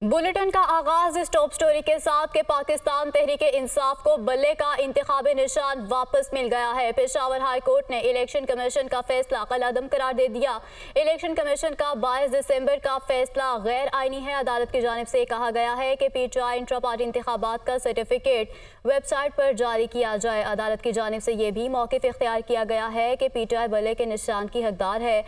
Bulletin का आगाज इस टॉप स्टोरी के साथ कि पाकिस्तान तहरीके इंसाफ को बल्ले का इंतखाबी निशान वापस मिल गया है। पेशावर हाई कोर्ट ने इलेक्शन कमीशन का फैसला कलअदम करार दे दिया। इलेक्शन कमीशन का 22 दिसंबर का फैसला गैर आईनी है। अदालत की जानिब से कहा गया है कि PTI इंट्रा पार्टी इंतखाबात का सर्टिफिकेट वेबसाइट पर जारी किया जाए। अदालत की जानिब से यह भी मौक़िफ़ इख्तियार किया गया है कि PTI बल्ले के निशान की हकदार है,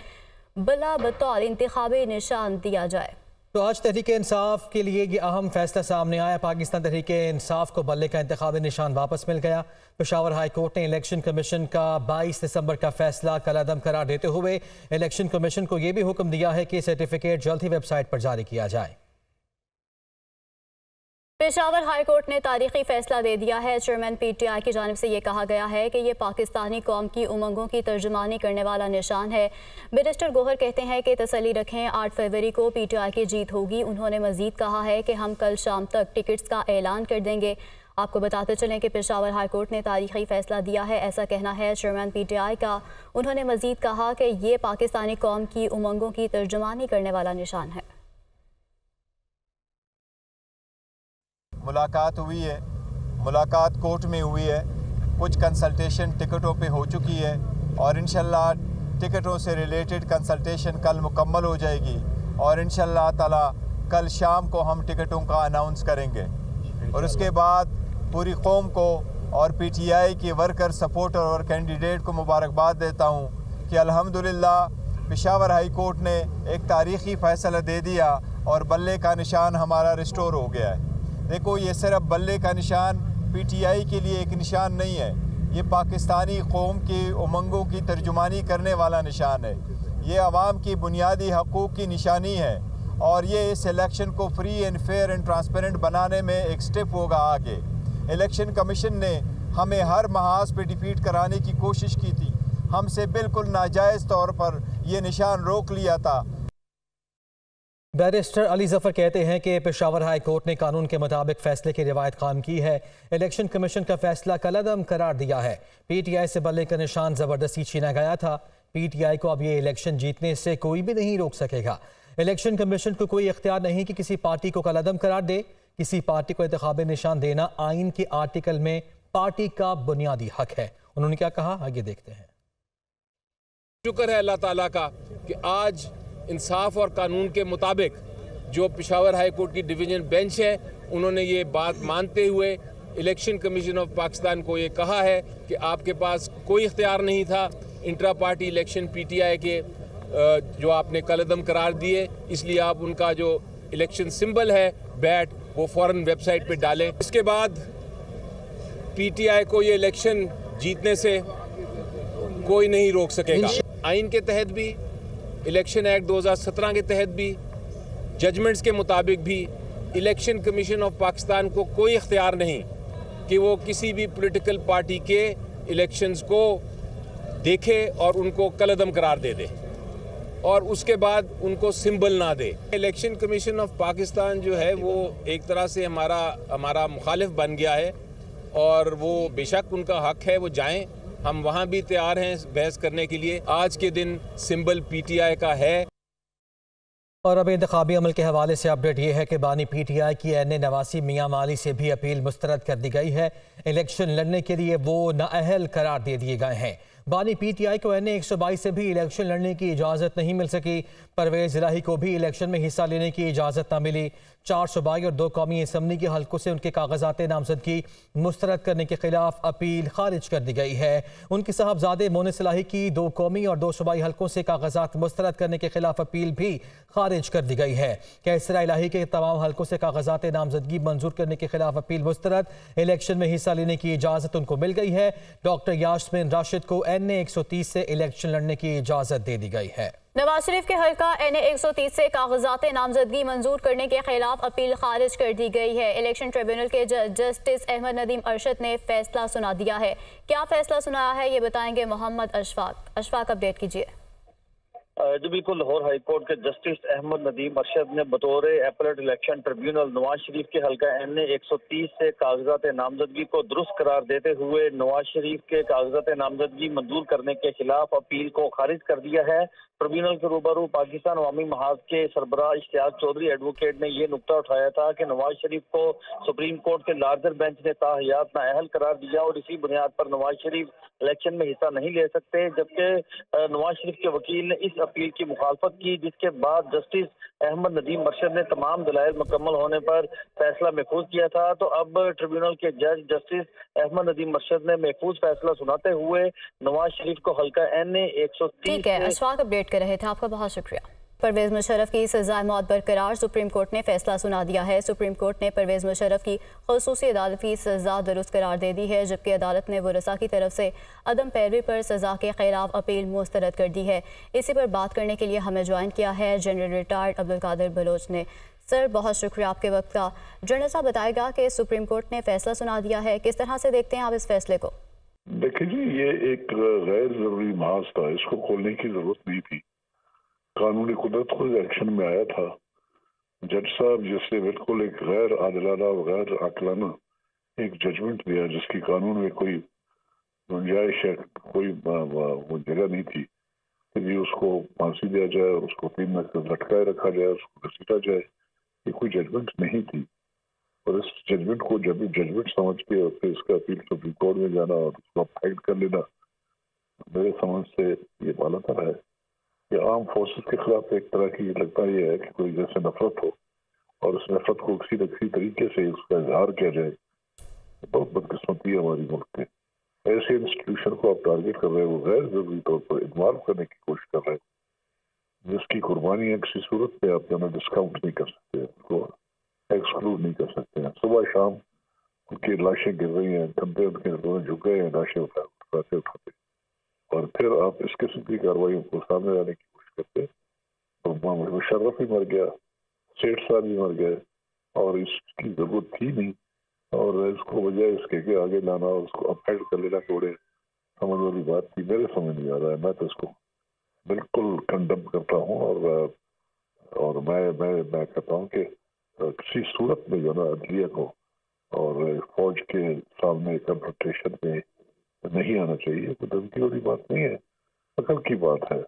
बला बतौर इंतखाबी निशान दिया जाए। तो आज तहरीक इंसाफ के लिए ये अहम फैसला सामने आया। पाकिस्तान तहरीक इंसाफ को बल्ले का इंतखाबी निशान वापस मिल गया। पेशावर हाई कोर्ट ने इलेक्शन कमीशन का 22 दिसंबर का फैसला कलअदम करार देते हुए इलेक्शन कमीशन को यह भी हुक्म दिया है कि सर्टिफिकेट जल्द ही वेबसाइट पर जारी किया जाए। पेशावर हाई कोर्ट ने तारीखी फैसला दे दिया है। चेयरमैन PTI की जानिब से ये कहा गया है कि ये पाकिस्तानी कौम की उमंगों की तर्जुमानी करने वाला निशान है। बैरिस्टर गौहर कहते हैं कि तसल्ली रखें, 8 फरवरी को PTI की जीत होगी। उन्होंने मजीद कहा है कि हम कल शाम तक टिकट्स का ऐलान कर देंगे। आपको बताते चलें कि पेशावर हाई कोर्ट ने तारीखी फैसला दिया है, ऐसा कहना है चेयरमैन PTI का। उन्होंने मजीद कहा कि ये पाकिस्तानी कौम की उमंगों की तर्जुमानी करने वाला निशान है। मुलाकात हुई है, मुलाकात कोर्ट में हुई है, कुछ कंसल्टेशन टिकटों पे हो चुकी है और इंशाल्लाह टिकटों से रिलेटेड कंसल्टेशन कल मुकम्मल हो जाएगी और इंशाल्लाह ताला कल शाम को हम टिकटों का अनाउंस करेंगे। और उसके बाद पूरी कौम को और PTI के वर्कर, सपोर्टर और कैंडिडेट को मुबारकबाद देता हूँ कि अल्हम्दुलिल्लाह पेशावर हाई कोर्ट ने एक तारीख़ी फ़ैसला दे दिया और बल्ले का निशान हमारा रिस्टोर हो गया है। देखो, ये सिर्फ बल्ले का निशान PTI के लिए एक निशान नहीं है, ये पाकिस्तानी कौम की उमंगों की तर्जुमानी करने वाला निशान है। ये आवाम की बुनियादी हकूक़ की निशानी है और ये इस इलेक्शन को free and fair and transparent बनाने में एक स्टेप होगा आगे। इलेक्शन कमीशन ने हमें हर महाज पे डिफीट कराने की कोशिश की थी, हमसे बिल्कुल नाजायज़ तौर पर यह निशान रोक लिया था। बैरिस्टर अली जफर कहते हैं कि पेशावर हाई कोर्ट ने कानून के मुताबिक फैसले की रिवायत कायम की है। इलेक्शन कमीशन का फैसला कलअदम करार दिया है। PTI से बल्ले का निशान जबरदस्ती छीना गया था। PTI को अब ये इलेक्शन जीतने से कोई भी नहीं रोक सकेगा। इलेक्शन कमीशन को कोई इख्तियार नहीं कि किसी पार्टी को कलअदम करार दे। किसी पार्टी को इंतखाबी निशान देना आइन के आर्टिकल में पार्टी का बुनियादी हक है। उन्होंने क्या कहा, आगे देखते हैं। शुक्र है अल्लाह ताला का कि आज इंसाफ और कानून के मुताबिक जो पेशावर हाई कोर्ट की डिवीजन बेंच है, उन्होंने ये बात मानते हुए इलेक्शन कमीशन ऑफ पाकिस्तान को ये कहा है कि आपके पास कोई इख्तियार नहीं था इंट्रा पार्टी इलेक्शन PTI के जो आपने कलअदम करार दिए, इसलिए आप उनका जो इलेक्शन सिंबल है बैट, वो फ़ौरन वेबसाइट पे डालें। इसके बाद PTI को ये इलेक्शन जीतने से कोई नहीं रोक सकेगा। आइन के तहत भी, इलेक्शन एक्ट 2017 के तहत भी, जजमेंट्स के मुताबिक भी इलेक्शन कमीशन ऑफ पाकिस्तान को कोई इख्तियार नहीं कि वो किसी भी पॉलिटिकल पार्टी के इलेक्शंस को देखे और उनको कलअदम करार दे दे और उसके बाद उनको सिंबल ना दे। इलेक्शन कमीशन ऑफ पाकिस्तान जो है वो एक तरह से हमारा मुखालिफ बन गया है और वो बेशक उनका हक है, वो जाएं, हम वहाँ भी तैयार हैं बहस करने के लिए। आज के दिन सिंबल PTI का है। और अब इंतखाबी अमल के हवाले से अपडेट ये है कि बानी PTI की NA नवासी मियां माली से भी अपील मुस्तरद कर दी गई है। इलेक्शन लड़ने के लिए वो नाअहल करार दे दिए गए हैं। बानी PTI को NA 122 से भी इलेक्शन लड़ने की इजाज़त नहीं मिल सकी। परवेज़ इलाही को भी इलेक्शन में हिस्सा लेने की इजाज़त न मिली। 4 सूबाई और 2 कौमी असम्बली के हल्कों से उनके कागजात नामजदगी मुस्तरद करने के खिलाफ अपील खारिज कर दी गई है। उनके साहबजादे मोनिस इलाही की 2 कौमी और 2 सूबाई हल्कों से कागजात मुस्तरद करने के खिलाफ अपील भी खारिज कर दी गई है। कैसरा इलाही के तमाम हल्कों से कागजात नामजदगी मंजूर करने के खिलाफ अपील मुस्तरद। इलेक्शन में हिस्सा लेने की इजाज़त उनको मिल गई है। डॉक्टर यास्मीन राशिद को NA 130 से इलेक्शन लड़ने की इजाज़त दे दी गई है। नवाज शरीफ के हल्का NA 130 से कागजात नामजदगी मंजूर करने के खिलाफ अपील खारिज कर दी गई है। इलेक्शन ट्रिब्यूनल के जस्टिस अहमद नदीम अरशद ने फैसला सुना दिया है। क्या फैसला सुनाया है, ये बताएंगे मोहम्मद अशफाक। अपडेट कीजिए। जी बिल्कुल, लाहौर हाई कोर्ट के जस्टिस अहमद नदीम अरशद ने बतौर appellate election tribunal Nawaz Sharif के हल्का NA 130 से कागजात नामजदगी को दुरुस्त करार देते हुए नवाज शरीफ के कागजात नामजदगी मंजूर करने के खिलाफ अपील को खारिज कर दिया है। ट्रिब्यूनल के रूबरू पाकिस्तान अवामी महाज के सरबराह इश्तियाक चौधरी एडवोकेट ने यह नुकता उठाया था कि नवाज शरीफ को सुप्रीम कोर्ट के लार्जर बेंच ने ताहयात नाअहल करार दिया और इसी बुनियाद पर नवाज शरीफ इलेक्शन में हिस्सा नहीं ले सकते, जबकि नवाज शरीफ के वकील ने इस अपील की मुखालफत की, जिसके बाद जस्टिस अहमद नदीम अरशद ने तमाम दलाइल मुकम्मल होने पर फैसला महफूज किया था। तो अब ट्रिब्यूनल के जज जस्टिस अहमद नदीम अरशद ने महफूज फैसला सुनाते हुए नवाज शरीफ को हल्का NA 130 ठीक है, अशफाक अपडेट कर रहे थे, आपका बहुत शुक्रिया। परवेज मुशर्रफ की सज़ाए मौत बरकरार, सुप्रीम कोर्ट ने फैसला सुना दिया है। सुप्रीम कोर्ट ने परवेज मुशर्रफ की ख़ुसूसी अदालती सज़ा दुरुस्त करार दे दी है, जबकि अदालत ने वरसा की तरफ से अदम पैरवी पर सज़ा के खिलाफ अपील मुस्तरद कर दी है। इसी पर बात करने के लिए हमें ज्वाइन किया है जनरल रिटायर्ड अब्दुल कादिर बलोच ने। सर, बहुत शुक्रिया आपके वक्त का। जनरल साहब, बताएगा कि सुप्रीम कोर्ट ने फैसला सुना दिया है, किस तरह से देखते हैं आप इस फैसले को? देखिए जी, ये एक गैर जरूरी महाज था, इसको खोलने की जरूरत नहीं थी। कानूनी कुदरत खुद एक्शन में आया था। जज साहब जिसने बिल्कुल एक गैर आदिलाना और गैर अकलाना एक जजमेंट दिया, जिसकी कानून में कोई गुंजाइश है, कोई वो जगह नहीं थी कि जी उसको फांसी दिया जाए और उसको 3 महीने तक लटकाए रखा जाए, उसको घसीटा जाए, ये कोई जजमेंट नहीं थी। और इस जजमेंट को जब जजमेंट समझ के और फिर इसका अपील सुप्रीम कोर्ट में जाना और उसको फाइट कर लेना, मेरे समझ से ये बालातर है कि आर्म फोर्सेस के खिलाफ एक तरह की लगता ये है कि कोई जैसे नफरत हो और उस नफरत को किसी न किसी तरीके से उसका इजहार किया जाए। बहुत बदकिस्मती है हमारी मुल्क के, ऐसे इंस्टीट्यूशन को आप टारगेट कर रहे हैं, वो गैर जरूरी तौर पर इन्वॉल्व करने की कोशिश कर रहे हैं, जिसकी कुर्बानी है किसी सूरत में आप जाना डिस्काउंट नहीं कर सकते, उसको एक्सक्लूड नहीं कर सकते हैं। सुबह शाम उनकी लाशें गिर रही हैं, कंधे उनके झुक गए हैं, लाशें उठाते और फिर आप इस किस्म की कार्रवाई को सामने लाने की कोशिश करते हैं। तो मुशर्रफ भी मर गया, सेठ साहब भी मर गए और इसकी जरूरत थी नहीं, और इसको बजाय इसके के आगे लाना और उसको अपहेड कर लेना थोड़े समझ वाली बात थी। मेरे समझ नहीं आ रहा है, मैं तो इसको बिल्कुल कंडम करता हूँ और मैं कहता हूँ कि किसी सूरत में जो ना अदलिया को और फौज के सामने कन्फ्रंटेशन में नहीं आना चाहिए। कोई धमकी वाली बात नहीं है, अकल की बात है।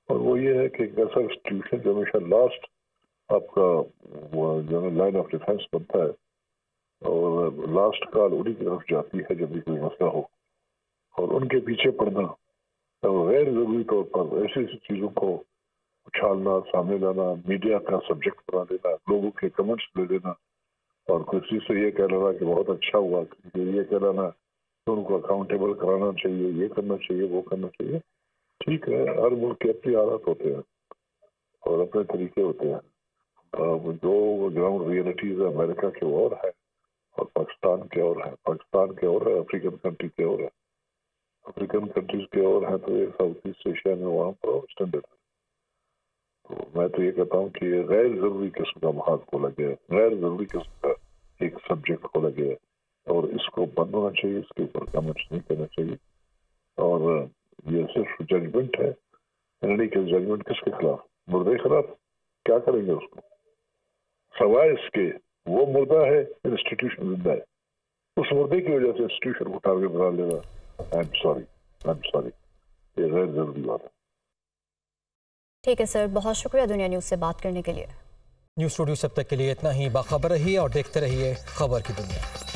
और वो ये है कि एक ऐसा इंस्टीट्यूशन जो हमेशा लास्ट आपका जो है लाइन ऑफ डिफेंस बनता है और लास्ट कॉल उन्हीं की तरफ जाती है जब भी कोई मसला हो, और उनके पीछे पड़ना और गैर जरूरी तौर पर ऐसी ऐसी चीज़ों को उछालना, सामने लाना, मीडिया का सब्जेक्ट बना देना, लोगों के कमेंट्स ले लेना और किसी से ये कह लेना कि बहुत अच्छा हुआ, ये कह लेना तो उनको अकाउंटेबल कराना चाहिए, ये करना चाहिए, वो करना चाहिए। ठीक है, हर मुल्क के अपनी हालात होते हैं और अपने तरीके होते हैं। जो ग्राउंड रियलिटीज है अमेरिका के और है और पाकिस्तान के और है, पाकिस्तान के और है, अफ्रीकन कंट्री के और है, अफ्रीकन कंट्रीज के और है, तो ये साउथ ईस्ट एशिया में वहाँ पर स्टैंडर्ड है। तो मैं तो ये कहता हूँ कि गैर जरूरी किस्म का महाज खोला गया है, गैर जरूरी किस्म का एक सब्जेक्ट खोला गया है और इसको बंद होना चाहिए, इसके ऊपर कमेंट्स नहीं करना चाहिए। और ये सिर्फ जजमेंट है, यानी कि जजमेंट किसके खिलाफ? मुर्दे के खिलाफ। क्या करेंगे उसको? सवाए इसके वो मुर्दा है, इंस्टीट्यूशन जिंदा है, उस मुर्दे की वजह से इंस्टीट्यूशन को टारगेट बना लेना, आई एम सॉरी, ये गैर जरूरी बात है। ठीक है सर, बहुत शुक्रिया दुनिया न्यूज़ से बात करने के लिए। न्यूज़ स्टूडियो से अब तक के लिए इतना ही। बाखबर रहिए और देखते रहिए खबर की दुनिया।